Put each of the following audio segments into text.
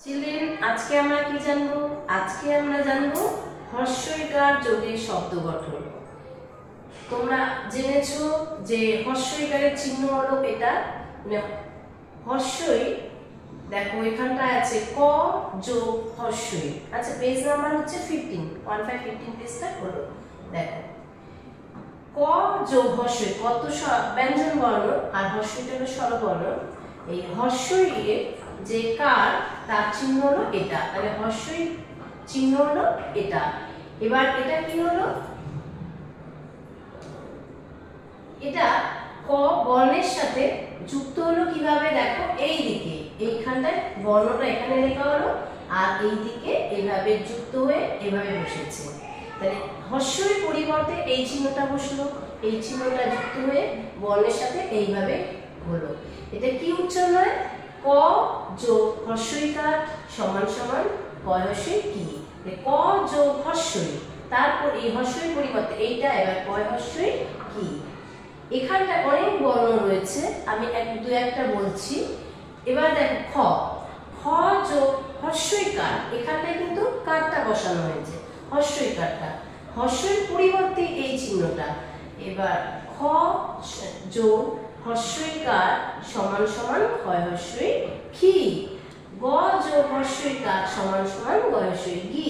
Children, আজকে আমরা কি জানবো? আজকে আমরা জানবো হর্ষইকার যোগের শব্দ গঠন। তোমরা জেনেছো যে হর্ষইকারের চিহ্ন হলো এটা, হর্ষই। দেখো এখানটায় আছে ক যোগ হর্ষই। আচ্ছা, পেজ নাম্বার হচ্ছে 15 পেজটা হলো। দেখো ক যোগ হর্ষই, কত ব্যঞ্জন বর্ণ আর হর্ষইটা হলো স্বরবর্ণ। এই হর্ষই যে কার, তার চিহ্ন হলো এটা, তাহলে হর্ষই চিহ্ন হলো এটা। এবার এটা কি হলো? এটা ক বর্ণের সাথে যুক্ত হলো কিভাবে? দেখো এই দিকে, এইখানটায় বর্ণটা এখানে লেখা হলো আর এই দিকে এভাবে যুক্ত হয়ে এভাবে বসেছে। তাহলে হর্ষই পরিবর্তে এই চিহ্নটা বসলো, এই চিহ্নটা যুক্ত হয়ে বর্ণের সাথে এইভাবে হলো। এটা কি উচ্চারণ হয়? ক যোগ হর্ষইকার সমান সমান ক হর্ষই কি। ক যোগ হর্ষই, তারপর এই হর্ষই পরিবর্তে এইটা, এবার ক হর্ষই কি। এখানটা অনেক বর্ণ রয়েছে, আমি দু একটা বলছি। এবার দেখো খ, খ যোগ হর্ষইকার, এখানটায় কিন্তু কারটা বসানো হয়েছে, হর্ষইকারটা, হর্ষের পরিবর্তে এই চিহ্নটা। এবার খ যোগ হর্ষইকার সমান সমান ক্ষয় হর্ষই খি। গ যোগ হর্ষইকার সমান সমান গ হর্ষই গি।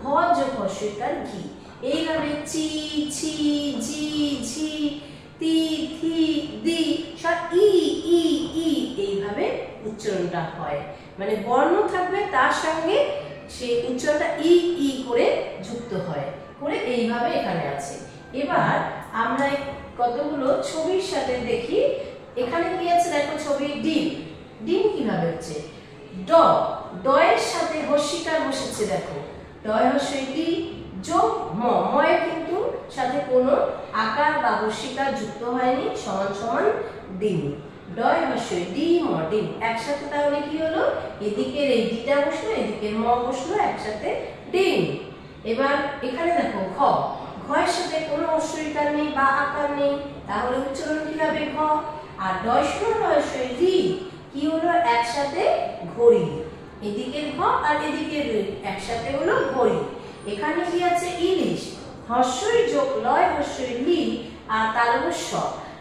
ঘ যোগ হর্ষইকার ঘি। এইভাবে চি, ছি, ঝি, ঝি, তি, থি, দি, সব ই, ই, ই, এইভাবে উচ্চারণটা হয়। মানে বর্ণ থাকবে, তার সঙ্গে সেই উচ্চারণটা ই, ই করে যুক্ত হয়, করে এইভাবে এখানে আছে। এবার আমরা কতগুলো ছবির সাথে দেখি। এখানে কি আছে? দেখো ছবি ডিম। ডিম কিভাবে হচ্ছে? ড, ড এর সাথে হর্ষিকার বসেছে। দেখো ড হর্ষই ডি যোগ ম, ময়ের কিন্তু সাথে কোনো আকার বা হর্ষিকার যুক্ত হয়নি, সমান সমান ডিম। ড হর্ষই ডি ম, ডিম একসাথে। তাহলে কি হলো? এদিকের এই ডিটা বসলো, এদিকের ম বসলো, একসাথে ডিম। এবার এখানে দেখো ঘ, ঘয়ের সাথে কোনো হর্ষইকার নেই বা আকার নেই, তাহলে উচ্চারণ কি হবে? ঘ। আর ডয়সই রি, কি হলো? একসাথে ঘড়ি, এদিকের ঘ আর এদিকের একসাথে হলো ঘড়ি। এখানে কি আছে? ইলিশ, হর্ষই যোগ লয় হর্ষই লি আর তালব্য স,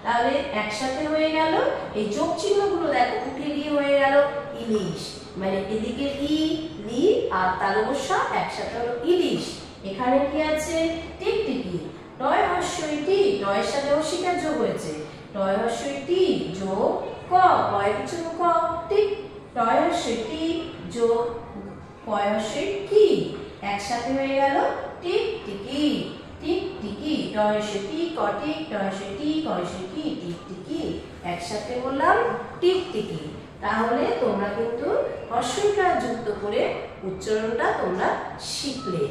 তাহলে একসাথে হয়ে গেল। এই যোগ চিহ্নগুলো দেখো উঠে গিয়ে হয়ে গেল ইলিশ, মানে এদিকে ই, লি আর তালব্য স একসাথে হলো ইলিশ। এখানে কি আছে? টিকটিকি, টয় হর্ষই টি, টয়ের সাথে হর্ষিকার যোগ হয়েছে, টয় হর্ষই টি যোগ ক, কয়ের জন্য ক, টিক। টয় হর্ষই টি যোগ কয় হর্ষই কি, একসাথে হয়ে গেল টিকটিকি, টিকটিকি। টয় হর্ষই টি ক টিক, টয় হর্ষই টি ক হর্ষই কি, টিকটিকি, একসাথে বললাম টিকটিকি। তাহলে তোমরা কিন্তু হর্ষইকার যুক্ত করে উচ্চারণটা তোমরা শিখলে।